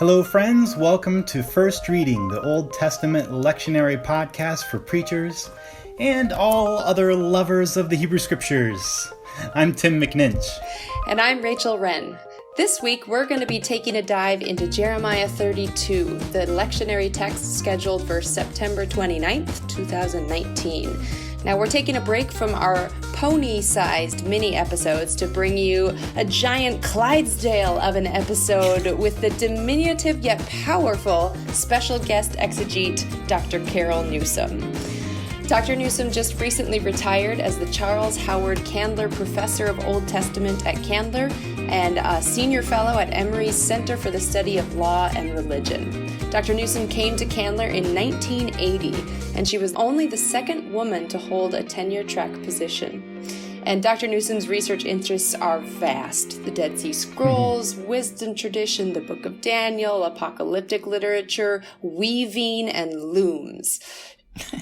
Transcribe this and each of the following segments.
Hello, friends. Welcome to First Reading, the Old Testament lectionary podcast for preachers and all other lovers of the Hebrew Scriptures. I'm Tim McNinch. And I'm Rachel Wren. This week, we're going to be taking a dive into Jeremiah 32, the lectionary text scheduled for September 29th, 2019. Now, we're taking a break from our pony-sized mini episodes to bring you a giant Clydesdale of an episode with the diminutive yet powerful special guest exegete, Dr. Carol Newsom. Dr. Newsom just recently retired as the Charles Howard Candler Professor of Old Testament at Candler and a Senior Fellow at Emory's Center for the Study of Law and Religion. Dr. Newsom came to Candler in 1980, and she was only the second woman to hold a tenure-track position. And Dr. Newsom's research interests are vast. The Dead Sea Scrolls, wisdom tradition, the Book of Daniel, apocalyptic literature, weaving, and looms.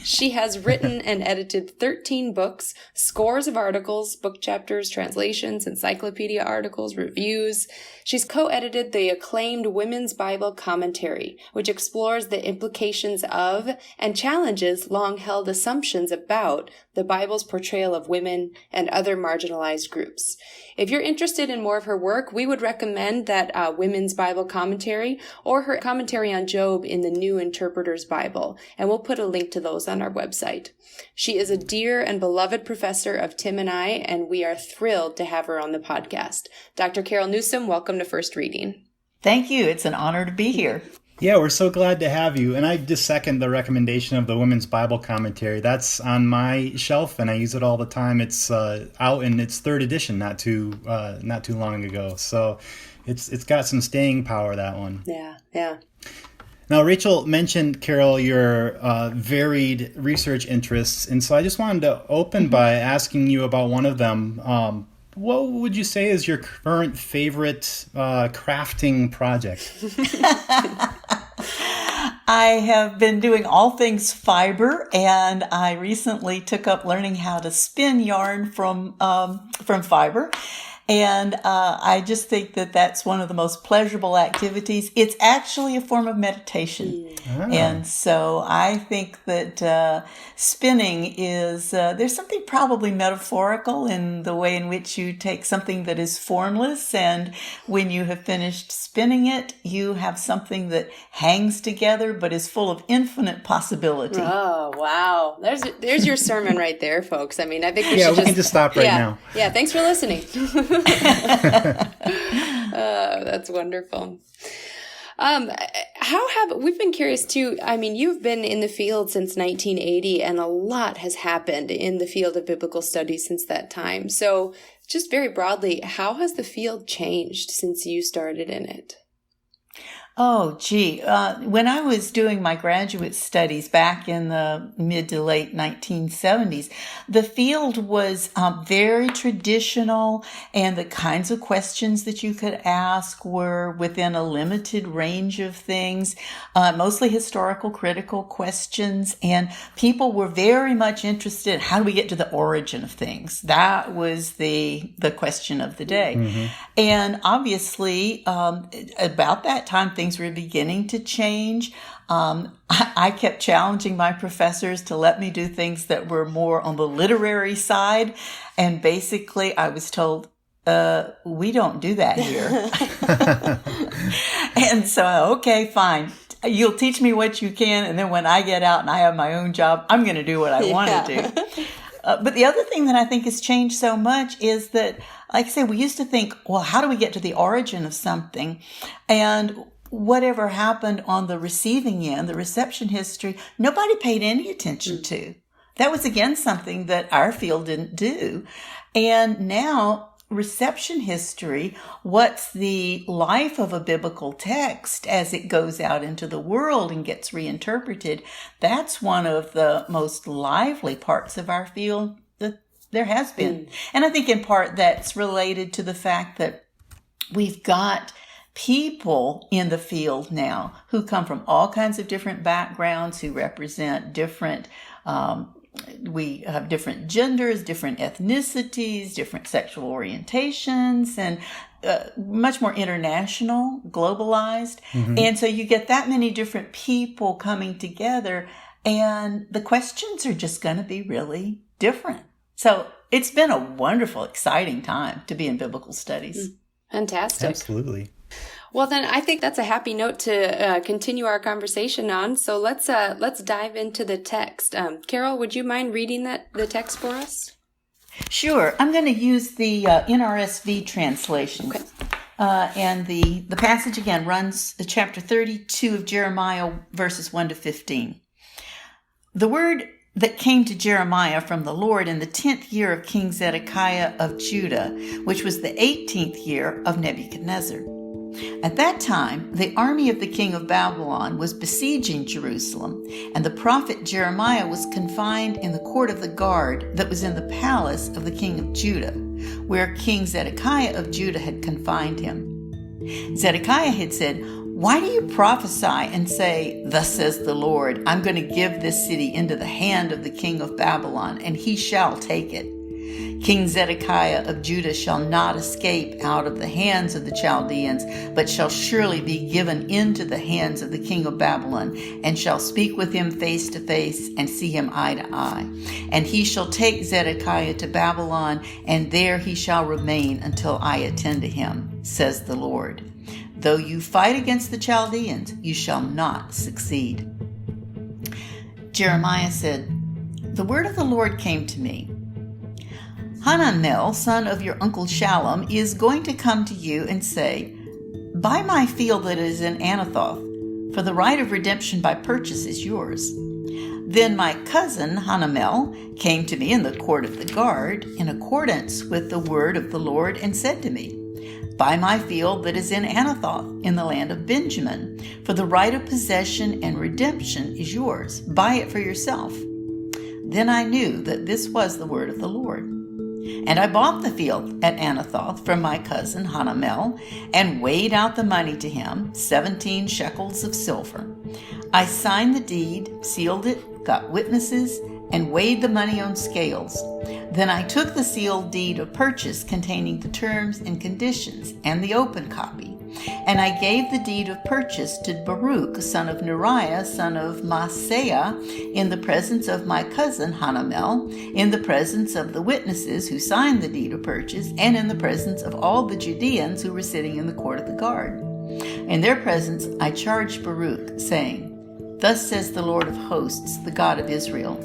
She has written and edited 13 books, scores of articles, book chapters, translations, encyclopedia articles, reviews. She's co-edited the acclaimed Women's Bible Commentary, which explores the implications of and challenges long-held assumptions about the Bible's portrayal of women and other marginalized groups. If you're interested in more of her work, we would recommend that Women's Bible Commentary or her commentary on Job in the New Interpreter's Bible, and we'll put a link to those on our website. She is a dear and beloved professor of Tim and I, and we are thrilled to have her on the podcast. Dr. Carol Newsom, welcome to First Reading. Thank you. It's an honor to be here. Yeah, we're so glad to have you. And I just second the recommendation of the Women's Bible Commentary. That's on my shelf, and I use it all the time. It's out in its third edition not too long ago. So it's got some staying power, that one. Yeah. Now, Rachel mentioned, Carol, your varied research interests. And so I just wanted to open by asking you about one of them. What would you say is your current favorite crafting project? I have been doing all things fiber, and I recently took up learning how to spin yarn from fiber. And I just think that that's one of the most pleasurable activities. It's actually a form of meditation. Ah. And so I think that spinning is, there's something probably metaphorical in the way in which you take something that is formless, and when you have finished spinning it, you have something that hangs together but is full of infinite possibility. Oh, wow. There's your sermon right there, folks. I mean, I think we can just stop right now. Yeah, thanks for listening. That's wonderful. We've been curious too. I mean, you've been in the field since 1980, and a lot has happened in the field of biblical studies since that time. So just very broadly, how has the field changed since you started in it? Oh, gee. When I was doing my graduate studies back in the mid to late 1970s, the field was very traditional, and the kinds of questions that you could ask were within a limited range of things, mostly historical, critical questions, and people were very much interested in how do we get to the origin of things. That was the question of the day. Mm-hmm. And obviously, about that time, things were beginning to change. I kept challenging my professors to let me do things that were more on the literary side. And basically, I was told, we don't do that here. And so, okay, fine. You'll teach me what you can. And then when I get out and I have my own job, I'm going to do what I want to do. But the other thing that I think has changed so much is that, like I say, we used to think, well, how do we get to the origin of something? And whatever happened on the receiving end, the reception history, nobody paid any attention to. That was, again, something that our field didn't do. And now, reception history, what's the life of a biblical text as it goes out into the world and gets reinterpreted, that's one of the most lively parts of our field that there has been. And I think in part that's related to the fact that we've got people in the field now who come from all kinds of different backgrounds, who represent different we have different genders, different ethnicities, different sexual orientations, and much more international, globalized. And so you get that many different people coming together, and the questions are just going to be really different. So it's been a wonderful, exciting time to be in biblical studies. Fantastic. Absolutely. Well, then I think that's a happy note to continue our conversation on. So let's dive into the text. Carol, would you mind reading the text for us? Sure. I'm going to use the NRSV translation. Okay. And the passage again runs chapter 32 of Jeremiah, verses 1 to 15. The word that came to Jeremiah from the Lord in the 10th year of King Zedekiah of Judah, which was the 18th year of Nebuchadnezzar. At that time, the army of the king of Babylon was besieging Jerusalem, and the prophet Jeremiah was confined in the court of the guard that was in the palace of the king of Judah, where King Zedekiah of Judah had confined him. Zedekiah had said, "Why do you prophesy and say, 'Thus says the Lord, I'm going to give this city into the hand of the king of Babylon, and he shall take it'? King Zedekiah of Judah shall not escape out of the hands of the Chaldeans, but shall surely be given into the hands of the king of Babylon, and shall speak with him face to face, and see him eye to eye. And he shall take Zedekiah to Babylon, and there he shall remain until I attend to him, says the Lord. Though you fight against the Chaldeans, you shall not succeed." Jeremiah said, "The word of the Lord came to me. Hananel, son of your uncle Shallum, is going to come to you and say, 'Buy my field that is in Anathoth, for the right of redemption by purchase is yours.' Then my cousin Hanamel came to me in the court of the guard in accordance with the word of the Lord and said to me, 'Buy my field that is in Anathoth in the land of Benjamin, for the right of possession and redemption is yours. Buy it for yourself.' Then I knew that this was the word of the Lord. And I bought the field at Anathoth from my cousin Hanamel and weighed out the money to him, 17 shekels of silver. I signed the deed, sealed it, got witnesses, and weighed the money on scales. Then I took the sealed deed of purchase containing the terms and conditions and the open copy, and I gave the deed of purchase to Baruch, son of Neriah, son of Maaseiah, in the presence of my cousin Hanamel, in the presence of the witnesses who signed the deed of purchase, and in the presence of all the Judeans who were sitting in the court of the guard. In their presence I charged Baruch, saying, 'Thus says the Lord of hosts, the God of Israel,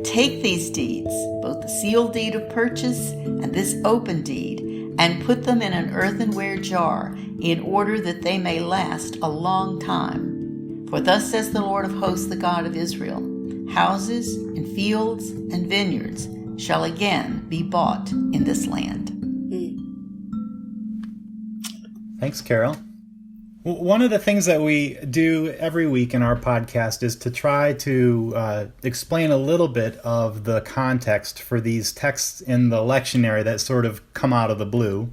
take these deeds, both the sealed deed of purchase and this open deed, and put them in an earthenware jar, in order that they may last a long time. For thus says the Lord of hosts, the God of Israel, houses and fields and vineyards shall again be bought in this land.'" Thanks, Carol. One of the things that we do every week in our podcast is to try to explain a little bit of the context for these texts in the lectionary that sort of come out of the blue.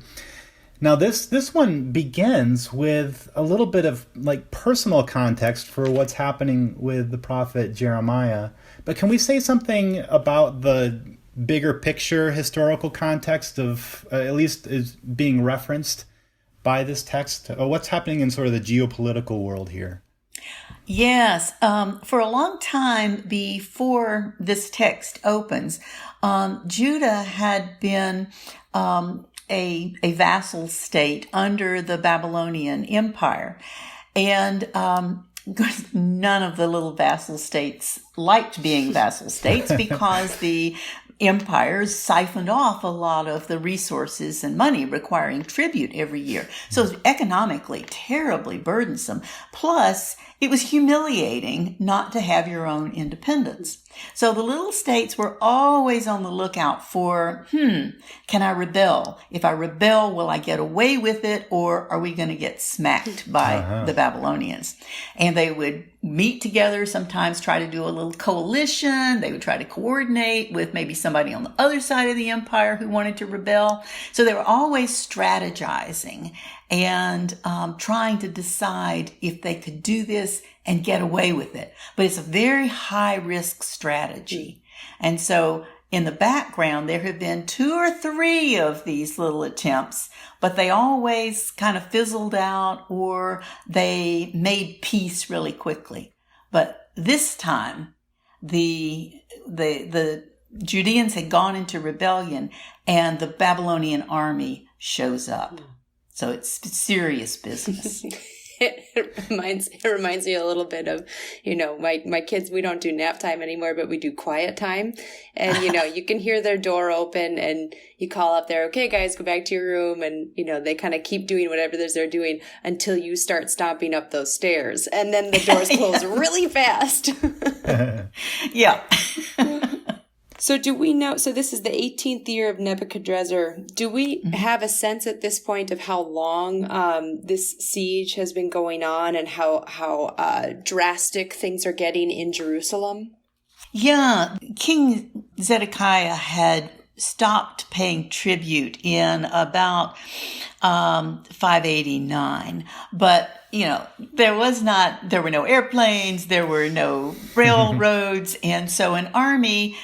Now, this one begins with a little bit of like personal context for what's happening with the prophet Jeremiah. But can we say something about the bigger picture historical context of at least is being referenced by this text? What's happening in sort of the geopolitical world here? Yes. For a long time before this text opens, Judah had been a vassal state under the Babylonian Empire. And none of the little vassal states liked being vassal states because the empires siphoned off a lot of the resources and money requiring tribute every year. So it was economically terribly burdensome. Plus, it was humiliating not to have your own independence. So the little states were always on the lookout for, can I rebel? If I rebel, will I get away with it, or are we going to get smacked by the Babylonians? And they would meet together, sometimes try to do a little coalition. They would try to coordinate with maybe somebody on the other side of the empire who wanted to rebel. So they were always strategizing and trying to decide if they could do this and get away with it. But it's a very high risk strategy. And so in the background, there have been 2 or 3 of these little attempts, but they always kind of fizzled out or they made peace really quickly. But this time, the Judeans had gone into rebellion and the Babylonian army shows up. So it's serious business. It reminds me a little bit of, my kids, we don't do nap time anymore, but we do quiet time. And, you can hear their door open and you call up there, okay, guys, go back to your room. And, they kind of keep doing whatever it is they're doing until you start stomping up those stairs. And then the doors close really fast. Yeah. So do we know, so this is the 18th year of Nebuchadnezzar. Do we have a sense at this point of how long this siege has been going on and how drastic things are getting in Jerusalem? Yeah, King Zedekiah had stopped paying tribute in about 589. But, there were no airplanes, there were no railroads. And so an army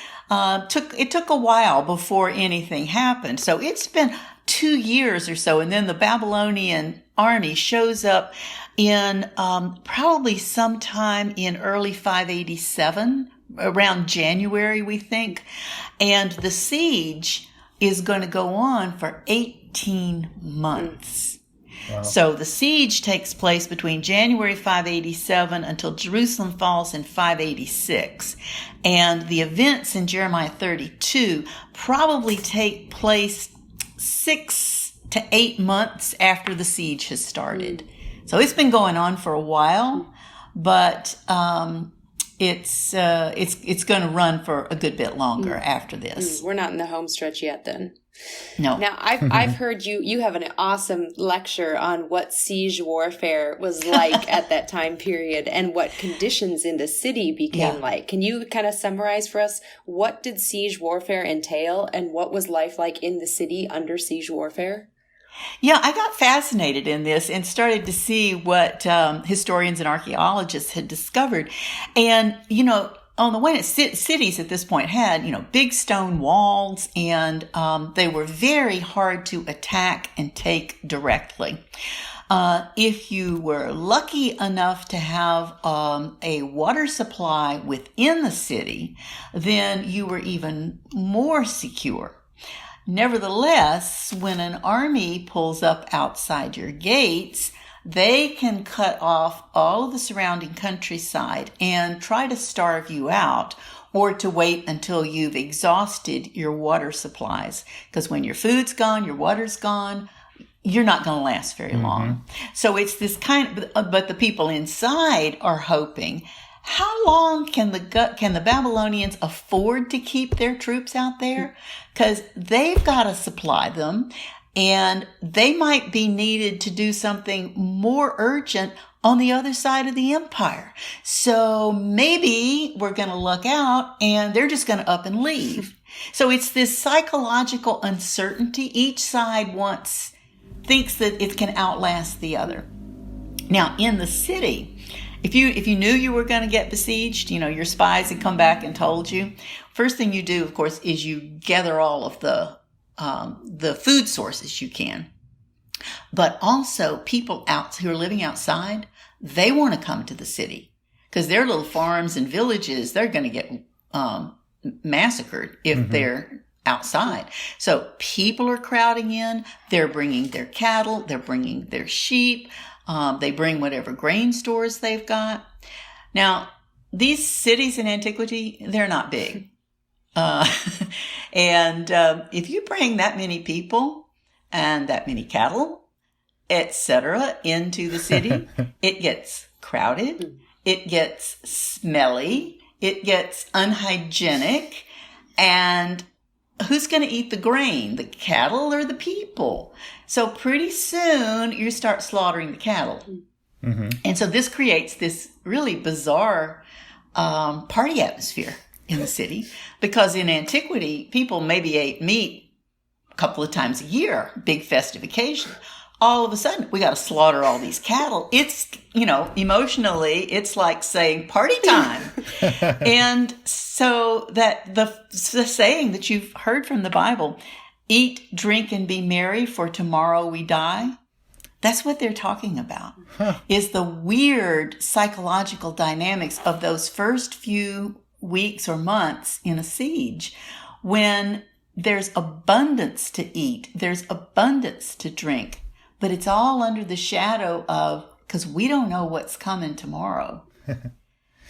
took a while before anything happened. So it's been 2 years or so. And then the Babylonian army shows up in probably sometime in early 587, around January, we think. And the siege is going to go on for 18 months. Wow. So the siege takes place between January 587 until Jerusalem falls in 586. And the events in Jeremiah 32 probably take place 6 to 8 months after the siege has started. So it's been going on for a while, but it's going to run for a good bit longer after this. We're not in the home stretch yet then. No. Now, I've heard you have an awesome lecture on what siege warfare was like at that time period and what conditions in the city became like. Can you kind of summarize for us what did siege warfare entail and what was life like in the city under siege warfare? Yeah, I got fascinated in this and started to see what historians and archaeologists had discovered. And, on the one hand, cities at this point had, big stone walls, and they were very hard to attack and take directly. If you were lucky enough to have a water supply within the city, then you were even more secure. Nevertheless, when an army pulls up outside your gates, they can cut off all of the surrounding countryside and try to starve you out or to wait until you've exhausted your water supplies. Because when your food's gone, your water's gone, you're not going to last very long. So it's this but the people inside are hoping, how long can the Babylonians afford to keep their troops out there? Because they've got to supply them. And they might be needed to do something more urgent on the other side of the empire. So maybe we're going to luck out and they're just going to up and leave. So it's this psychological uncertainty. Each side thinks that it can outlast the other. Now, in the city, if you knew you were going to get besieged, your spies had come back and told you, first thing you do, of course, is you gather all of the food sources you can. But also people who are living outside, they want to come to the city because their little farms and villages, they're going to get massacred if they're outside. So people are crowding in. They're bringing their cattle. They're bringing their sheep. They bring whatever grain stores they've got. Now, these cities in antiquity, they're not big. And if you bring that many people and that many cattle, etc., into the city, it gets crowded, it gets smelly, it gets unhygienic, and who's going to eat the grain, the cattle or the people? So pretty soon you start slaughtering the cattle. And so this creates this really bizarre party atmosphere in the city, because in antiquity, people maybe ate meat a couple of times a year, big festive occasion. all of a sudden we got to slaughter all these cattle. It's, emotionally, it's like saying party time. And so that the saying that you've heard from the Bible, eat, drink, and be merry, for tomorrow we die. That's what they're talking about, is the weird psychological dynamics of those first few weeks or months in a siege, when there's abundance to eat, there's abundance to drink, but it's all under the shadow of, because we don't know what's coming tomorrow.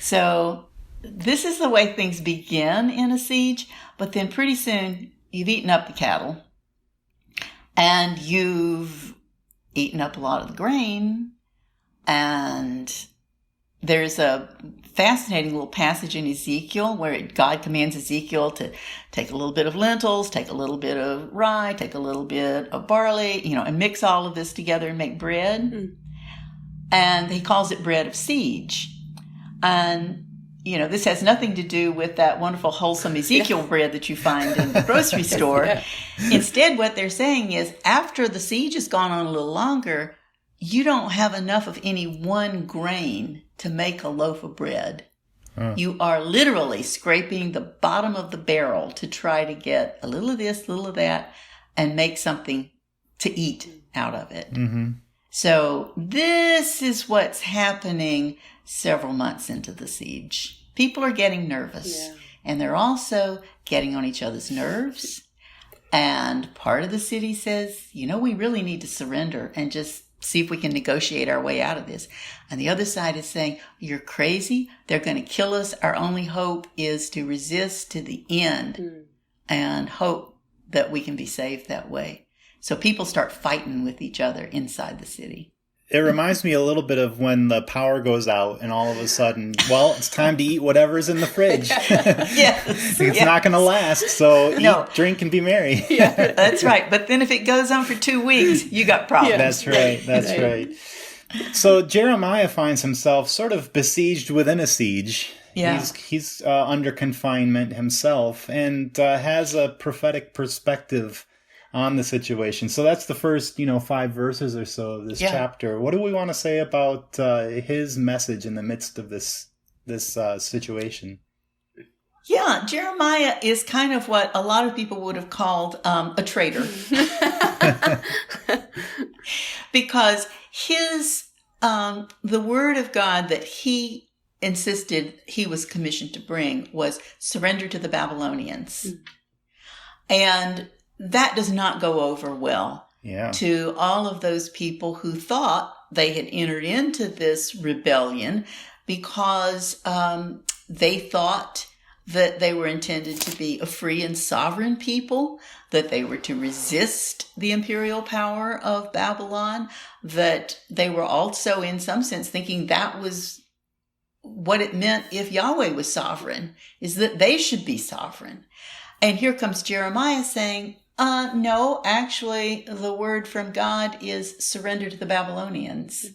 So this is the way things begin in a siege, but then pretty soon you've eaten up the cattle and you've eaten up a lot of the grain, and there's a fascinating little passage in Ezekiel where God commands Ezekiel to take a little bit of lentils, take a little bit of rye, take a little bit of barley, and mix all of this together and make bread. Mm. And he calls it bread of siege. And, this has nothing to do with that wonderful, wholesome Ezekiel bread that you find in the grocery store. Yeah. Instead, what they're saying is, after the siege has gone on a little longer, you don't have enough of any one grain to make a loaf of bread. You are literally scraping the bottom of the barrel to try to get a little of this, a little of that, and make something to eat out of it. Mm-hmm. So this is what's happening several months into the siege. People are getting nervous, and they're also getting on each other's nerves. And part of the city says, we really need to surrender and just see if we can negotiate our way out of this. And the other side is saying, you're crazy. They're going to kill us. Our only hope is to resist to the end and hope that we can be saved that way. So people start fighting with each other inside the city. It reminds me a little bit of when the power goes out and all of a sudden, it's time to eat whatever's in the fridge. Yes. It's not going to last, so eat, drink, and be merry. Yeah, that's right. But then if it goes on for 2 weeks, you got problems. That's right. That's right. So Jeremiah finds himself sort of besieged within a siege. Yeah. He's under confinement himself and has a prophetic perspective on the situation. So that's the first, 5 verses or so of this chapter. What do we want to say about his message in the midst of this situation? Yeah, Jeremiah is kind of what a lot of people would have called a traitor. Because his, the word of God that he insisted he was commissioned to bring was surrender to the Babylonians. And that does not go over well to all of those people who thought they had entered into this rebellion because they thought that they were intended to be a free and sovereign people, that they were to resist the imperial power of Babylon, that they were also in some sense thinking that was what it meant if Yahweh was sovereign, is that they should be sovereign. And here comes Jeremiah saying, no, actually, the word from God is surrender to the Babylonians.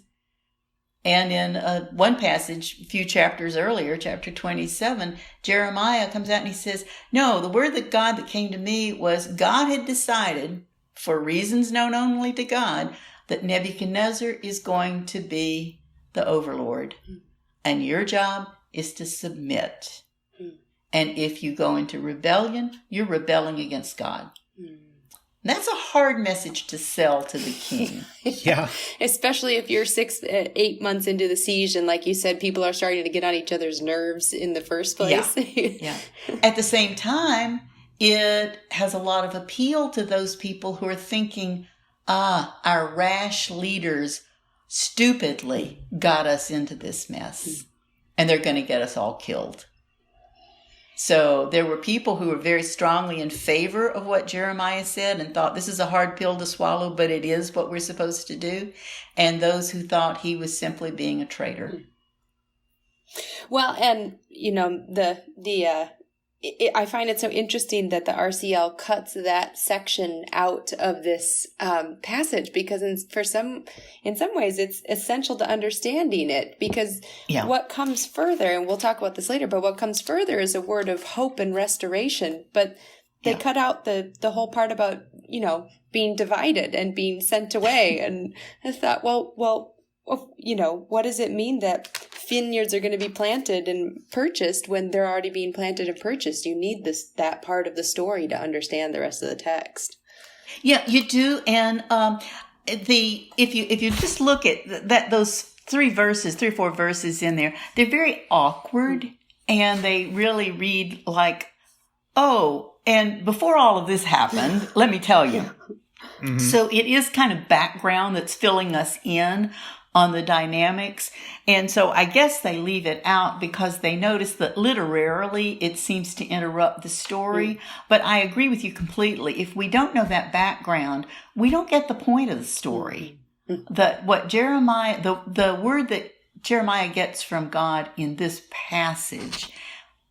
And in one passage, a few chapters earlier, chapter 27, Jeremiah comes out and he says, no, the word that God that came to me was God had decided, for reasons known only to God, that Nebuchadnezzar is going to be the overlord. And your job is to submit. And if you go into rebellion, you're rebelling against God. That's a hard message to sell to the king. Yeah. Especially if you're 8 months into the siege and, like you said, people are starting to get on each other's nerves in the first place. Yeah. At the same time, it has a lot of appeal to those people who are thinking, our rash leaders stupidly got us into this mess and they're going to get us all killed. So there were people who were very strongly in favor of what Jeremiah said and thought this is a hard pill to swallow, but it is what we're supposed to do. And those who thought he was simply being a traitor. Well, and, I find it so interesting that the RCL cuts that section out of this passage because in some ways it's essential to understanding it because what comes further, and we'll talk about this later, but what comes further is a word of hope and restoration. But they cut out the whole part about being divided and being sent away. And I thought, well, what does it mean that vineyards are going to be planted and purchased when they're already being planted and purchased? You need that part of the story to understand the rest of the text. Yeah, you do. And if you just look at those 3 or 4 verses in there, they're very awkward, and they really read like, oh, and before all of this happened, let me tell you. Mm-hmm. So it is kind of background that's filling us in on the dynamics. And so I guess they leave it out because they notice that literarily it seems to interrupt the story. But I agree with you completely. If we don't know that background, we don't get the point of the story. What Jeremiah, the word that Jeremiah gets from God in this passage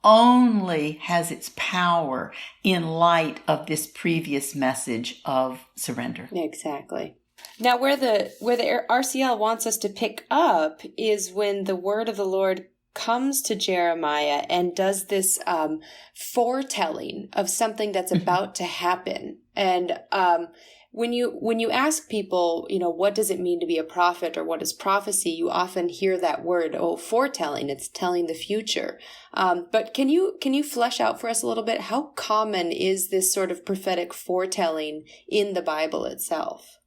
only has its power in light of this previous message of surrender. Exactly. Now, where the RCL wants us to pick up is when the word of the Lord comes to Jeremiah and does this foretelling of something that's about to happen. And when you ask people, what does it mean to be a prophet, or what is prophecy, you often hear that word, foretelling. It's telling the future. But can you flesh out for us a little bit, how common is this sort of prophetic foretelling in the Bible itself?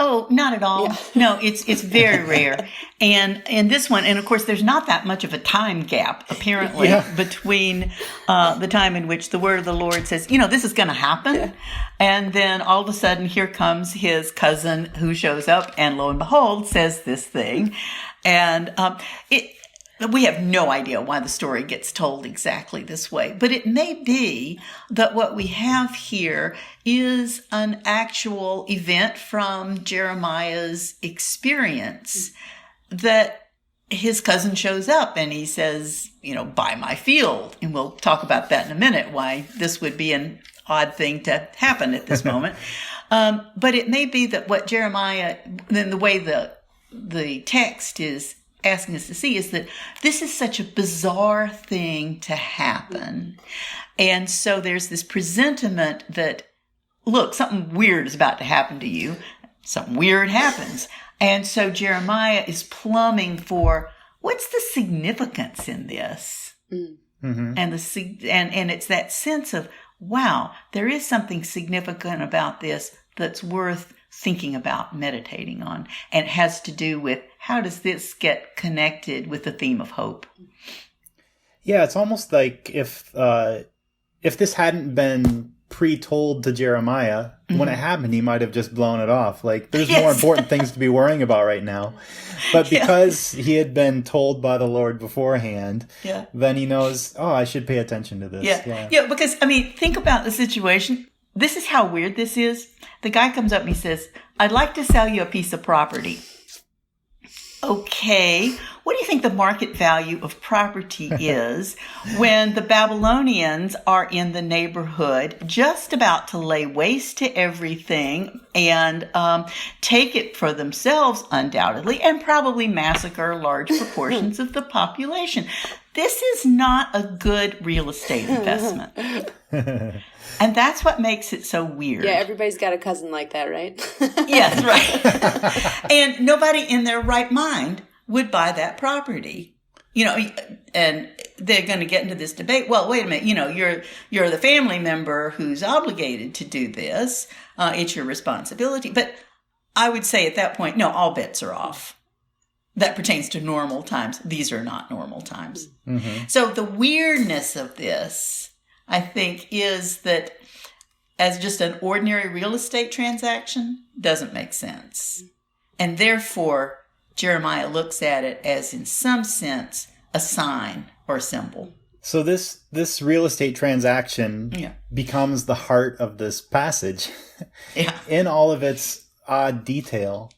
Oh, not at all. Yeah. No, it's very rare. And in this one, and of course, there's not that much of a time gap, apparently, between the time in which the word of the Lord says, this is going to happen. Yeah. And then all of a sudden, here comes his cousin who shows up and lo and behold, says this thing. And we have no idea why the story gets told exactly this way, but it may be that what we have here is an actual event from Jeremiah's experience, that his cousin shows up and he says, buy my field. And we'll talk about that in a minute, why this would be an odd thing to happen at this moment. But it may be that what Jeremiah, then the way the text is asking us to see is that this is such a bizarre thing to happen. And so there's this presentiment that, look, something weird is about to happen to you. Something weird happens. And so Jeremiah is plumbing for, what's the significance in this? Mm-hmm. And it's that sense of, wow, there is something significant about this that's worth thinking about, meditating on, and it has to do with how does this get connected with the theme of hope? Yeah, it's almost like if this hadn't been pre-told to Jeremiah, when it happened, he might have just blown it off. Like, there's more important things to be worrying about right now. But because he had been told by the Lord beforehand, then he knows, I should pay attention to this. Yeah, because, think about the situation. This is how weird this is. The guy comes up and he says, I'd like to sell you a piece of property. Okay, what do you think the market value of property is when the Babylonians are in the neighborhood just about to lay waste to everything and take it for themselves, undoubtedly, and probably massacre large proportions of the population? This is not a good real estate investment. And that's what makes it so weird. Yeah, everybody's got a cousin like that, right? Yes, right. And nobody in their right mind would buy that property. And they're going to get into this debate. Well, wait a minute. You're the family member who's obligated to do this. It's your responsibility. But I would say at that point, no, all bets are off. That pertains to normal times. These are not normal times. Mm-hmm. So the weirdness of this, I think, is that as just an ordinary real estate transaction, doesn't make sense. And therefore, Jeremiah looks at it as, in some sense, a sign or a symbol. So this real estate transaction becomes the heart of this passage in all of its odd detail.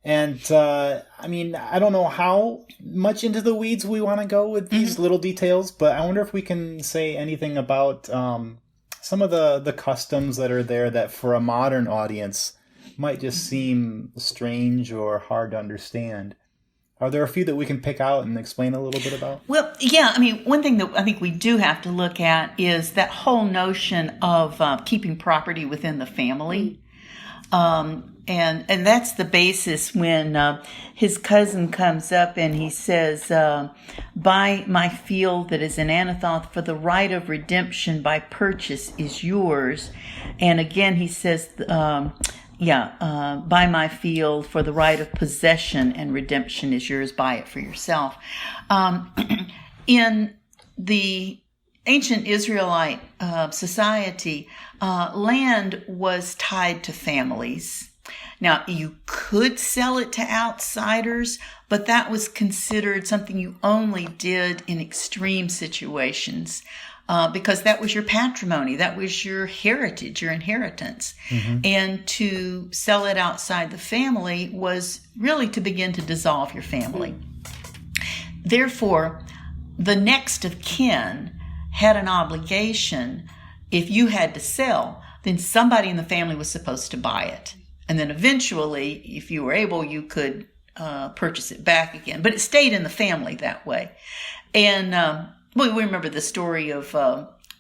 And, I don't know how much into the weeds we want to go with these little details, but I wonder if we can say anything about some of the customs that are there that for a modern audience might just seem strange or hard to understand. Are there a few that we can pick out and explain a little bit about? Well, yeah, one thing that I think we do have to look at is that whole notion of keeping property within the family. And that's the basis when his cousin comes up and he says, buy my field that is in Anathoth, for the right of redemption by purchase is yours. And again, he says, buy my field, for the right of possession and redemption is yours, buy it for yourself. In the ancient Israelite society, land was tied to families. Now, you could sell it to outsiders, but that was considered something you only did in extreme situations, because that was your patrimony, that was your heritage, your inheritance. Mm-hmm. And to sell it outside the family was really to begin to dissolve your family. Therefore, the next of kin had an obligation. If you had to sell, then somebody in the family was supposed to buy it. And then eventually, if you were able, you could purchase it back again. But it stayed in the family that way. And we remember the story of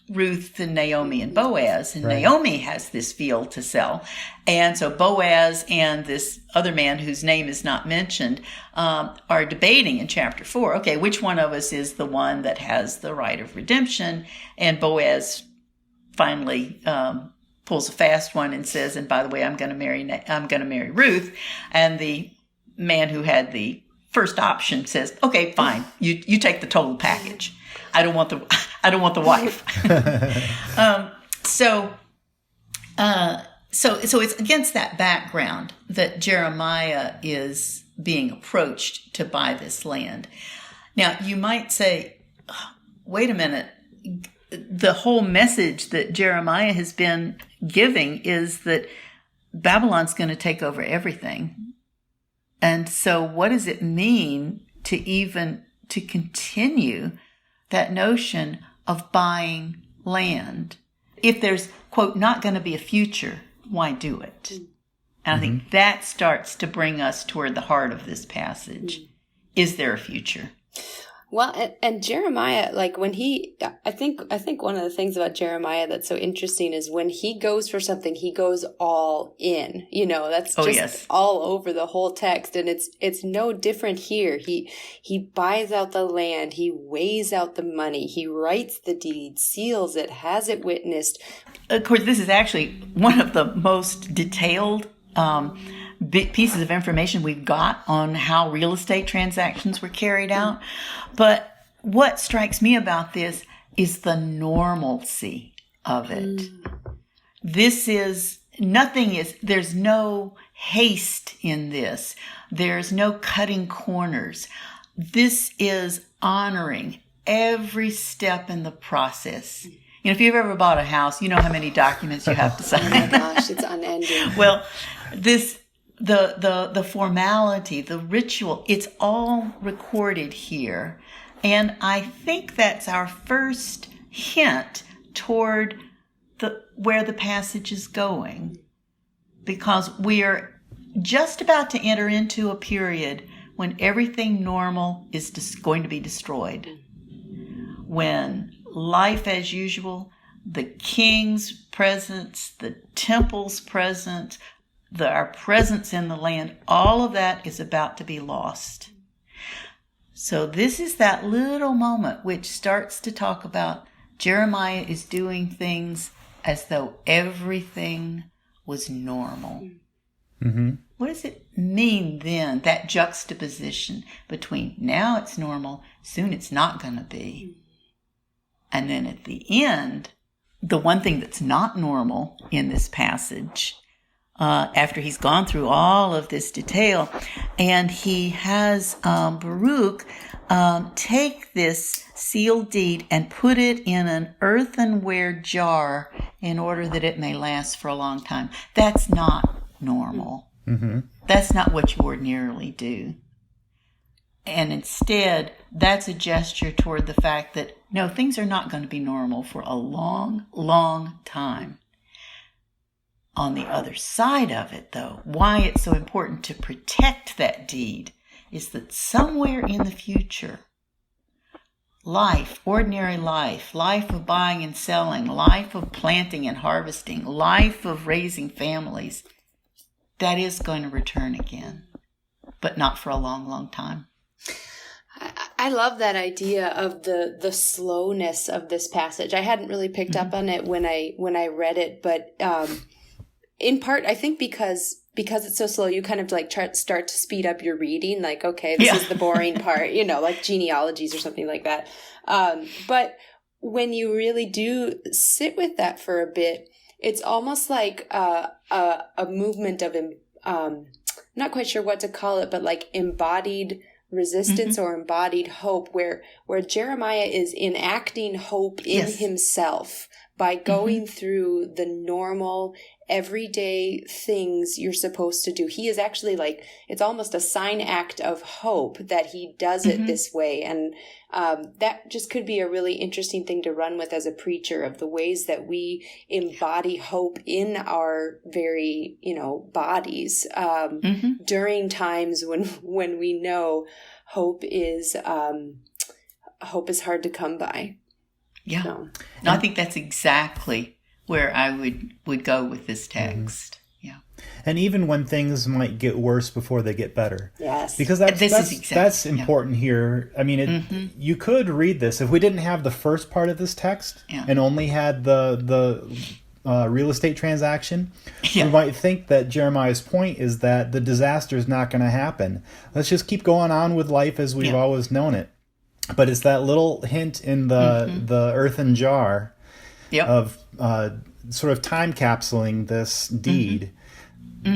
Ruth and Naomi and Boaz. And right. Naomi has this field to sell. And so Boaz and this other man whose name is not mentioned are debating in chapter 4. Okay, which one of us is the one that has the right of redemption? And Boaz finally pulls a fast one and says, and by the way, I'm going to marry Ruth. And the man who had the first option says, okay, fine, you take the total package. I don't want the wife. So it's against that background that Jeremiah is being approached to buy this land. Now, you might say, wait a minute. The whole message that Jeremiah has been giving is that Babylon's going to take over everything. And so what does it mean to continue that notion of buying land? If there's, quote, not going to be a future, why do it? And I think that starts to bring us toward the heart of this passage. Is there a future? Well, and Jeremiah, like when I think one of the things about Jeremiah that's so interesting is when he goes for something, he goes all in. That's just all over the whole text, and it's no different here. He buys out the land, he weighs out the money, he writes the deed, seals it, has it witnessed. Of course, this is actually one of the most detailed big pieces of information we've got on how real estate transactions were carried out. But what strikes me about this is the normalcy of it. There's no haste in this. There's no cutting corners. This is honoring every step in the process. If you've ever bought a house, you know how many documents you have to sign. Oh my gosh, it's unending. Well, the formality, the ritual, it's all recorded here. And I think that's our first hint toward where the passage is going. Because we are just about to enter into a period when everything normal is going to be destroyed. When life as usual, the king's presence, the temple's presence, our presence in the land, all of that is about to be lost. So this is that little moment which starts to talk about Jeremiah is doing things as though everything was normal. Mm-hmm. What does it mean then, that juxtaposition between now it's normal, soon it's not going to be? And then at the end, the one thing that's not normal in this passage, after he's gone through all of this detail, and he has Baruch take this sealed deed and put it in an earthenware jar in order that it may last for a long time. That's not normal. Mm-hmm. That's not what you ordinarily do. And instead, that's a gesture toward the fact that, no, things are not going to be normal for a long, long time. On the other side of it, though, why it's so important to protect that deed is that somewhere in the future, life, ordinary life of buying and selling, life of planting and harvesting, life of raising families, that is going to return again, but not for a long, long time. I love that idea of the slowness of this passage. I hadn't really picked up on it when I read it, but in part, I think because it's so slow, you kind of like start to speed up your reading. Like, okay, this is the boring part, like genealogies or something like that. But when you really do sit with that for a bit, it's almost like a movement of, I'm not quite sure what to call it, but like embodied resistance or embodied hope, where Jeremiah is enacting hope in himself by going through the normal everyday things you're supposed to do. He is actually like, it's almost a sign act of hope that he does it this way. And that just could be a really interesting thing to run with as a preacher, of the ways that we embody hope in our very, bodies during times when we know hope is hard to come by. Yeah. So. No, I think that's exactly where I would go with this text. Yeah. And even when things might get worse before they get better. Yes. Because that's important here. I mean, you could read this if we didn't have the first part of this text and only had the real estate transaction. We might think that Jeremiah's point is that the disaster is not going to happen. Let's just keep going on with life as we've always known it. But it's that little hint in the earthen jar of sort of time capsuling this deed,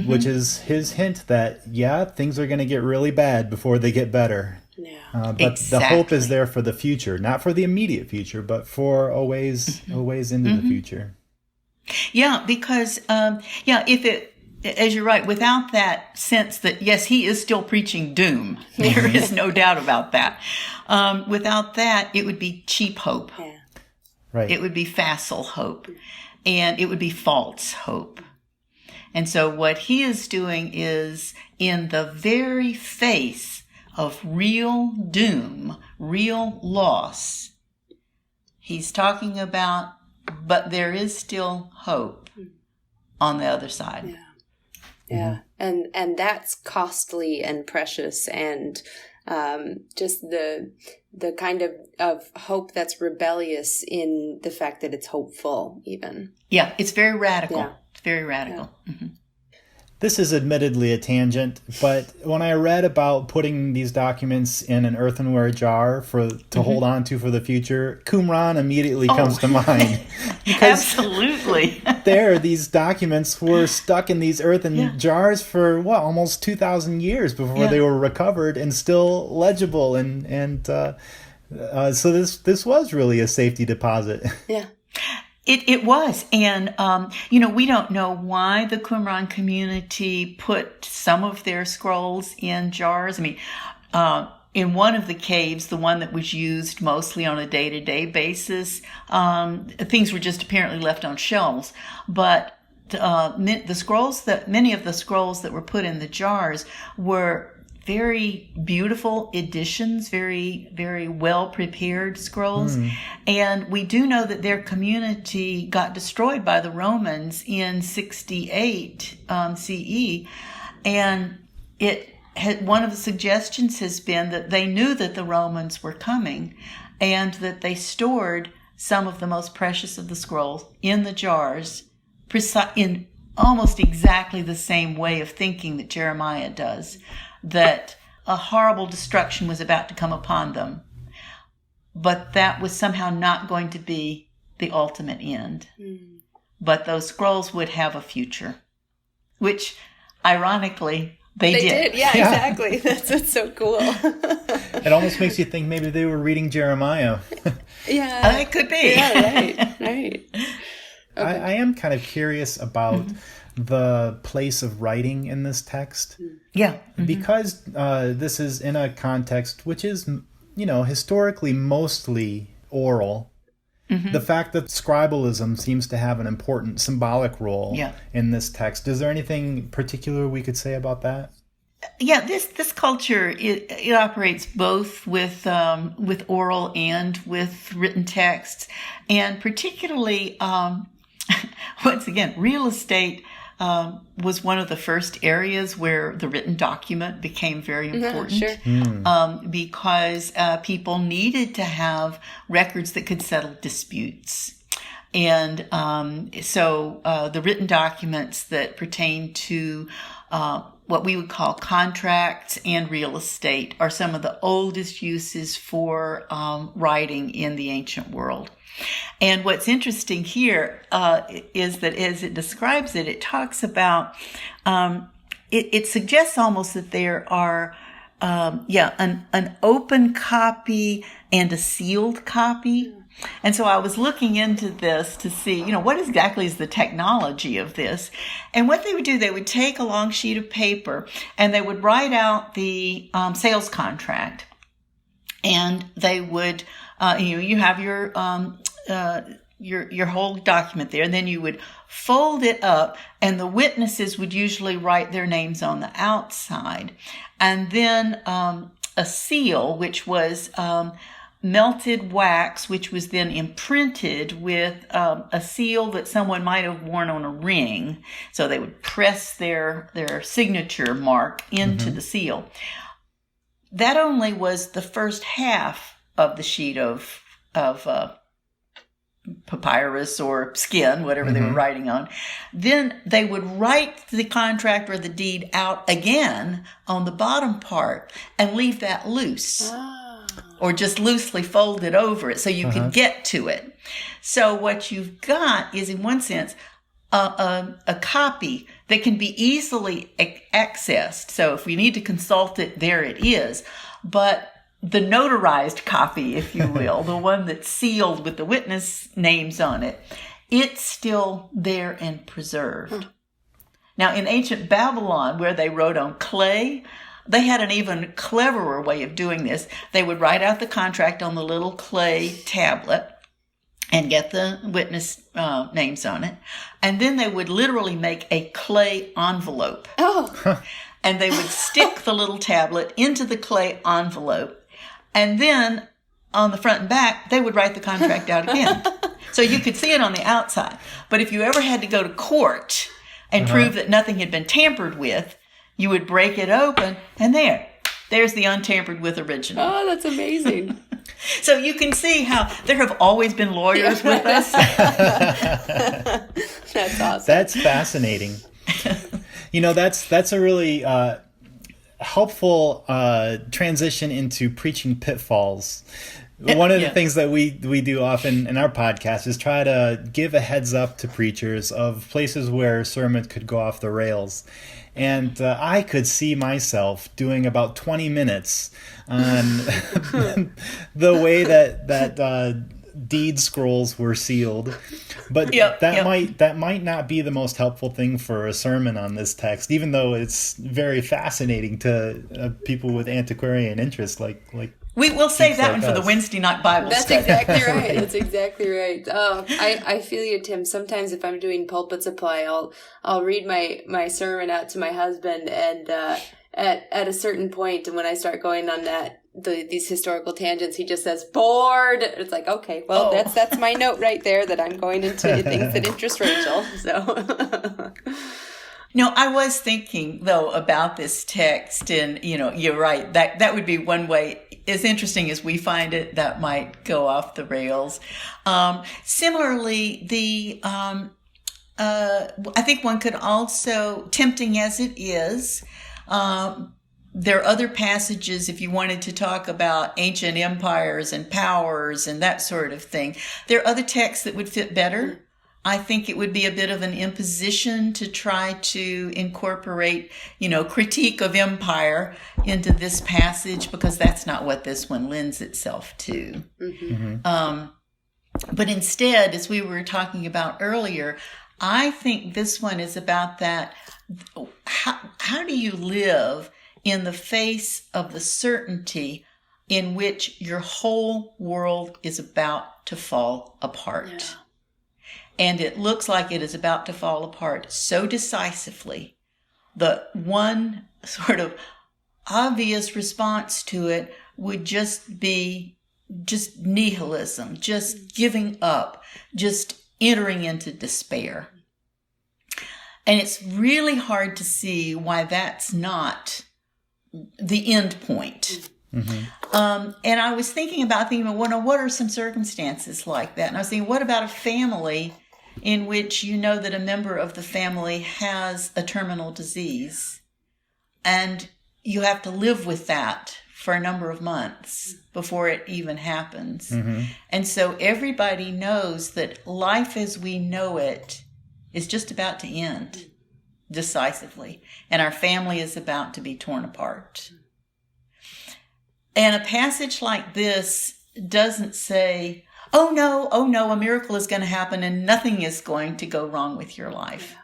which is his hint that, things are going to get really bad before they get better. Yeah. But the hope is there for the future, not for the immediate future, but for a ways into the future. Yeah, because, if it, as you're right, without that sense that, yes, he is still preaching doom, there is no doubt about that. Without that, it would be cheap hope. Yeah. Right. It would be facile hope, and it would be false hope. And so what he is doing is, in the very face of real doom, real loss, he's talking about, but there is still hope on the other side. Yeah. Yeah. And that's costly and precious, and just the kind of hope that's rebellious in the fact that it's hopeful even. Yeah, it's very radical. Yeah. It's very radical. Yeah. Mm-hmm. This is admittedly a tangent, but when I read about putting these documents in an earthenware jar to hold on to for the future, Qumran immediately comes to mind. Absolutely. These documents were stuck in these earthen jars for almost 2,000 years before they were recovered and still legible, and so this was really a safety deposit. Yeah. It was. And, we don't know why the Qumran community put some of their scrolls in jars. I mean, in one of the caves, the one that was used mostly on a day-to-day basis, things were just apparently left on shelves. But many of the scrolls that were put in the jars were very beautiful editions, very, very well prepared scrolls. And we do know that their community got destroyed by the Romans in 68 CE. And one of the suggestions has been that they knew that the Romans were coming, and that they stored some of the most precious of the scrolls in the jars in almost exactly the same way of thinking that Jeremiah does, that a horrible destruction was about to come upon them, but that was somehow not going to be the ultimate end. But those scrolls would have a future, which, ironically, they did. Yeah, exactly. That's what's so cool. It almost makes you think maybe they were reading Jeremiah. Yeah. It could be. Yeah, right. Okay. I am kind of curious about the place of writing in this text. Yeah. Because this is in a context which is, historically mostly oral. The fact that scribalism seems to have an important symbolic role in this text. Is there anything particular we could say about that? Yeah, this culture it operates both with oral and with written texts, and particularly once again, real estate was one of the first areas where the written document became very important. Sure. Because people needed to have records that could settle disputes. And so the written documents that pertain to what we would call contracts and real estate are some of the oldest uses for writing in the ancient world. And what's interesting here is that as it describes it, it talks about, it suggests almost that there are, an open copy and a sealed copy. And so I was looking into this to see, what exactly is the technology of this. And what they would do, they would take a long sheet of paper and they would write out the sales contract. And they would, you have your whole document there, and then you would fold it up, and the witnesses would usually write their names on the outside. And then a seal, which was melted wax, which was then imprinted with a seal that someone might have worn on a ring. So they would press their signature mark into the seal. That only was the first half of the sheet of papyrus or skin, whatever they were writing on. Then they would write the contract or the deed out again on the bottom part and leave that loose. Or just loosely fold it over it so you could get to it. So what you've got is, in one sense, a copy that can be easily accessed. So if we need to consult it, there it is. But the notarized copy, if you will, the one that's sealed with the witness names on it, it's still there and preserved. Now, in ancient Babylon, where they wrote on clay, they had an even cleverer way of doing this. They would write out the contract on the little clay tablet and get the witness names on it. And then they would literally make a clay envelope. Oh. And they would stick the little tablet into the clay envelope. And then on the front and back, they would write the contract out again. So you could see it on the outside. But if you ever had to go to court and prove that nothing had been tampered with, you would break it open, and there's the untampered with original. Oh, that's amazing. So you can see how there have always been lawyers with us. That's awesome. That's fascinating. That's a really helpful transition into preaching pitfalls. One of the things that we do often in our podcast is try to give a heads up to preachers of places where sermons could go off the rails. And I could see myself doing about 20 minutes on the way that deed scrolls were sealed. But that might not be the most helpful thing for a sermon on this text, even though it's very fascinating to people with antiquarian interest like we will save that one for the Wednesday night Bible study. That's exactly right. That's exactly right. Oh, I feel you, Tim. Sometimes if I'm doing pulpit supply, I'll read my sermon out to my husband, and at a certain point, and when I start going on these historical tangents, he just says bored. It's like, okay, well, that's my note right there that I'm going into things that interest Rachel. So. No, I was thinking, though, about this text, and, you're right. That would be one way. As interesting as we find it, that might go off the rails. Similarly, I think one could also, tempting as it is, there are other passages, if you wanted to talk about ancient empires and powers and that sort of thing, there are other texts that would fit better. I think it would be a bit of an imposition to try to incorporate, critique of empire into this passage, because that's not what this one lends itself to. But instead, as we were talking about earlier, I think this one is about that. How do you live in the face of the certainty in which your whole world is about to fall apart? Yeah. And it looks like it is about to fall apart so decisively. The one sort of obvious response to it would just be just nihilism, just giving up, just entering into despair. And it's really hard to see why that's not the end point. And I was thinking, well, what are some circumstances like that? And I was thinking, what about a family in which you know that a member of the family has a terminal disease, and you have to live with that for a number of months before it even happens. And so everybody knows that life as we know it is just about to end decisively, and our family is about to be torn apart. And a passage like this doesn't say, oh no, a miracle is going to happen and nothing is going to go wrong with your life.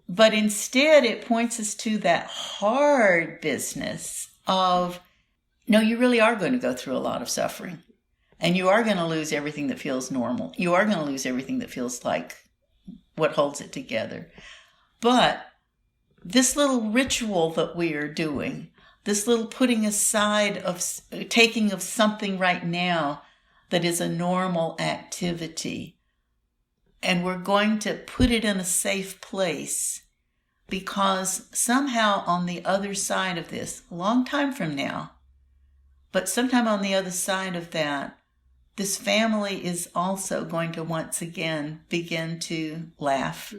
But instead, it points us to that hard business of, no, you really are going to go through a lot of suffering. And you are going to lose everything that feels normal. You are going to lose everything that feels like what holds it together. But this little ritual that we are doing, this little putting aside of taking of something right now that is a normal activity, and we're going to put it in a safe place, because somehow on the other side of this, a long time from now, but sometime on the other side of that, this family is also going to once again begin to laugh,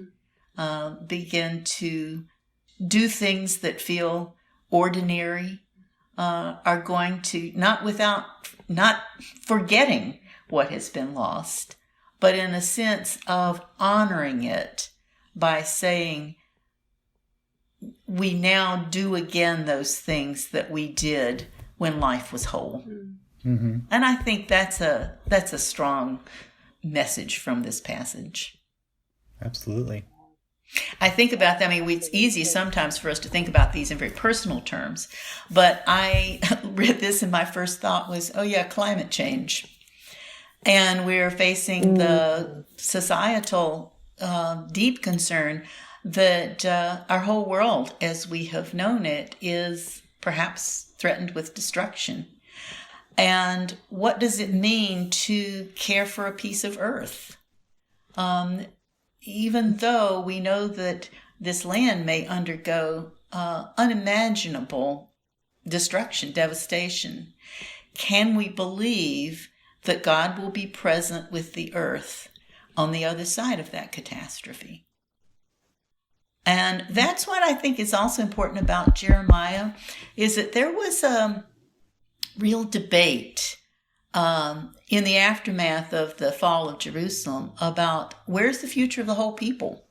begin to do things that feel ordinary, are going to, not forgetting what has been lost, but in a sense of honoring it by saying, we now do again those things that we did when life was whole. And I think that's a strong message from this passage. Absolutely. I think about that. I mean, it's easy sometimes for us to think about these in very personal terms, but I read this and my first thought was, oh yeah, climate change. And we're facing the societal deep concern that our whole world as we have known it is perhaps threatened with destruction. And what does it mean to care for a piece of earth? Even though we know that this land may undergo unimaginable destruction, devastation, can we believe that God will be present with the earth on the other side of that catastrophe? And that's what I think is also important about Jeremiah, is that there was a real debate in the aftermath of the fall of Jerusalem about where's the future of the whole people.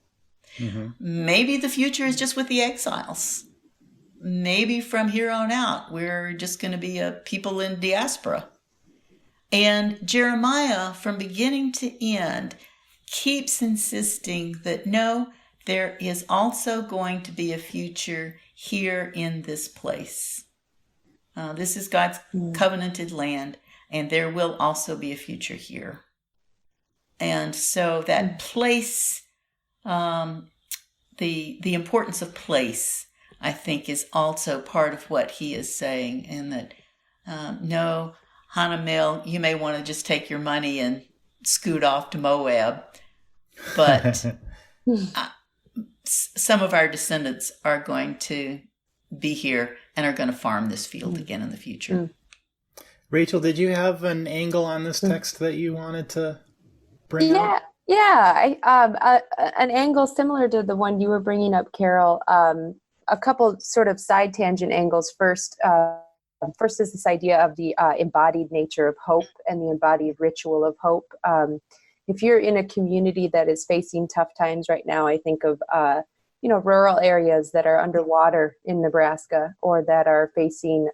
Maybe the future is just with the exiles. Maybe from here on out, we're just going to be a people in diaspora. And Jeremiah, from beginning to end, keeps insisting that no, there is also going to be a future here in this place. This is God's covenanted land, and there will also be a future here. And so that place, the importance of place, I think, is also part of what he is saying. And that, no, Hanamel, you may want to just take your money and scoot off to Moab, but some of our descendants are going to be here and are going to farm this field again in the future. Rachel, did you have an angle on this text that you wanted to bring up? Yeah. An angle similar to the one you were bringing up, Carol. A couple sort of side tangent angles. First is this idea of the embodied nature of hope and the embodied ritual of hope. If you're in a community that is facing tough times right now, I think of rural areas that are underwater in Nebraska, or that are facing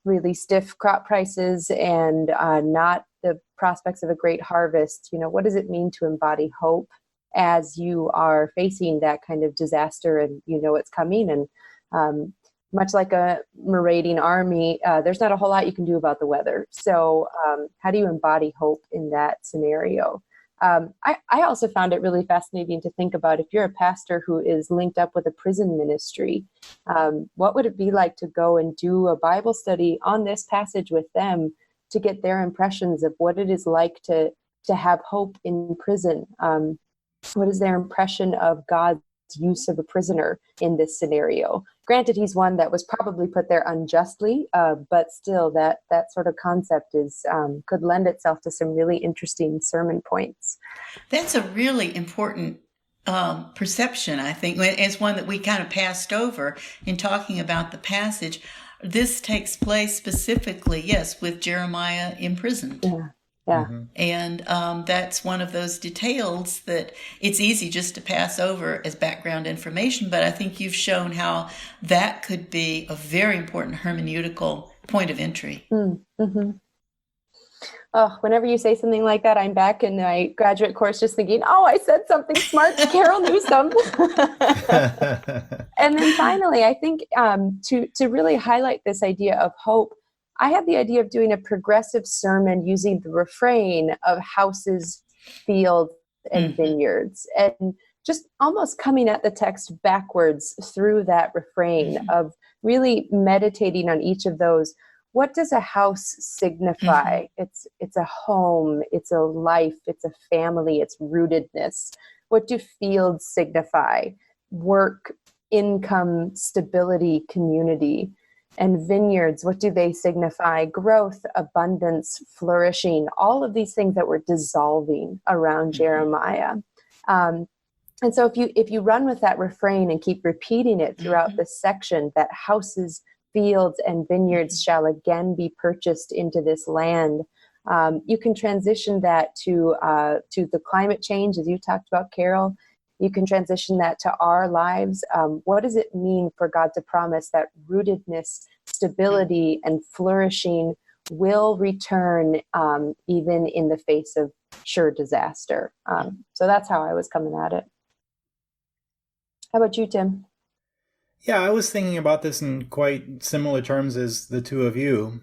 really stiff crop prices and not the prospects of a great harvest. What does it mean to embody hope as you are facing that kind of disaster and it's coming? And much like a marauding army, there's not a whole lot you can do about the weather. So how do you embody hope in that scenario? I also found it really fascinating to think about if you're a pastor who is linked up with a prison ministry, what would it be like to go and do a Bible study on this passage with them to get their impressions of what it is like to have hope in prison? What is their impression of God's use of a prisoner in this scenario? Granted, he's one that was probably put there unjustly, but still, that sort of concept is could lend itself to some really interesting sermon points. That's a really important perception, I think. It's one that we kind of passed over in talking about the passage. This takes place specifically, yes, with Jeremiah imprisoned. Yeah. Yeah. Mm-hmm. And that's one of those details that it's easy just to pass over as background information, but I think you've shown how that could be a very important hermeneutical point of entry. Mm-hmm. Oh, whenever you say something like that, I'm back in my graduate course just thinking, oh, I said something smart to Carol Newsom. And then finally, I think to really highlight this idea of hope, I had the idea of doing a progressive sermon using the refrain of houses, fields, and vineyards, and just almost coming at the text backwards through that refrain of really meditating on each of those. What does a house signify? It's a home, it's a life, it's a family, it's rootedness. What do fields signify? Work, income, stability, community. And vineyards, what do they signify? Growth, abundance, flourishing, all of these things that were dissolving around Jeremiah. And so if you run with that refrain and keep repeating it throughout this section, that houses, fields, and vineyards shall again be purchased into this land, you can transition that to the climate change, as you talked about, Carol. You can transition that to our lives. What does it mean for God to promise that rootedness, stability, and flourishing will return even in the face of sure disaster? So that's how I was coming at it. How about you, Tim? Yeah, I was thinking about this in quite similar terms as the two of you.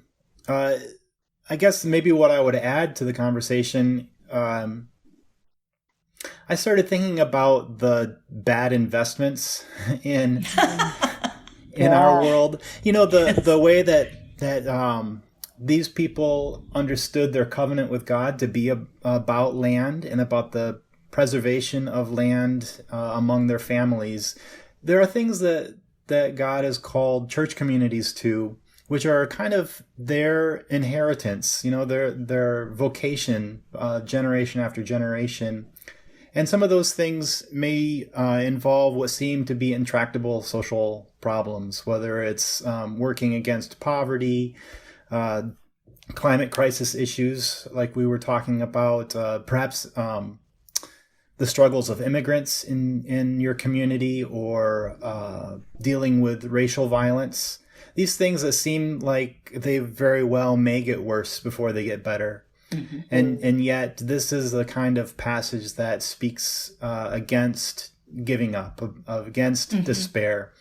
I guess maybe what I would add to the conversation, I started thinking about the bad investments in our world. You know, the way that these people understood their covenant with God to be about land and about the preservation of land among their families. There are things that God has called church communities to, which are kind of their inheritance, you know, their vocation, generation after generation. And some of those things may involve what seem to be intractable social problems, whether it's working against poverty, climate crisis issues like we were talking about, perhaps the struggles of immigrants in your community, or dealing with racial violence. These things that seem like they very well may get worse before they get better. Mm-hmm. And yet this is the kind of passage that speaks against giving up, against despair.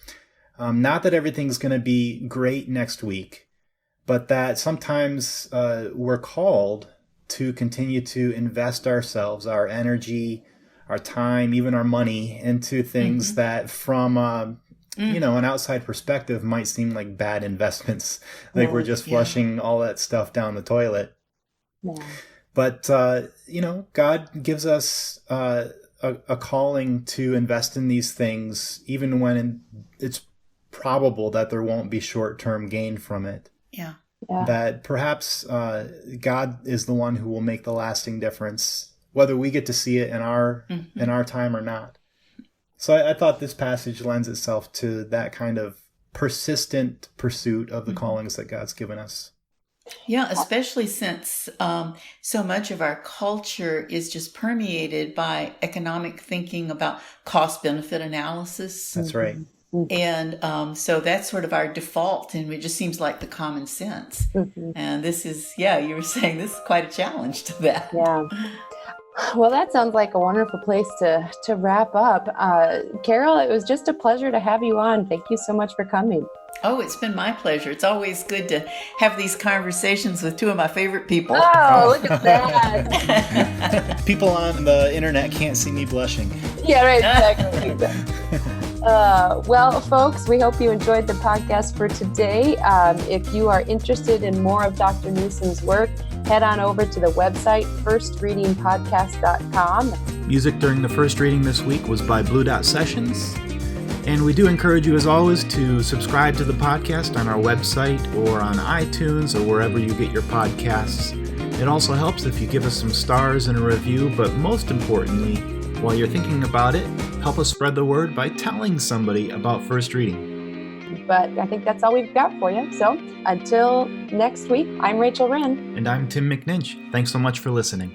Not that everything's going to be great next week, but that sometimes we're called to continue to invest ourselves, our energy, our time, even our money into things that from an outside perspective might seem like bad investments. Like we're just flushing all that stuff down the toilet. Yeah. But, God gives us a calling to invest in these things, even when it's probable that there won't be short-term gain from it. Yeah. That perhaps God is the one who will make the lasting difference, whether we get to see it in our time or not. So I thought this passage lends itself to that kind of persistent pursuit of the callings that God's given us. Yeah, especially since so much of our culture is just permeated by economic thinking about cost-benefit analysis. That's right. And so that's sort of our default, and it just seems like the common sense. And this is, you were saying this is quite a challenge to that. Yeah. Well, that sounds like a wonderful place to wrap up. Carol, it was just a pleasure to have you on. Thank you so much for coming. Oh, it's been my pleasure. It's always good to have these conversations with two of my favorite people. Oh, look at that. People on the internet can't see me blushing. Yeah, right, exactly. Well, folks, we hope you enjoyed the podcast for today. If you are interested in more of Dr. Newsom's work, head on over to the website, firstreadingpodcast.com. Music during the first reading this week was by Blue Dot Sessions. And we do encourage you, as always, to subscribe to the podcast on our website or on iTunes or wherever you get your podcasts. It also helps if you give us some stars and a review, but most importantly, while you're thinking about it, help us spread the word by telling somebody about First Reading. But I think that's all we've got for you. So until next week, I'm Rachel Wren. And I'm Tim McNinch. Thanks so much for listening.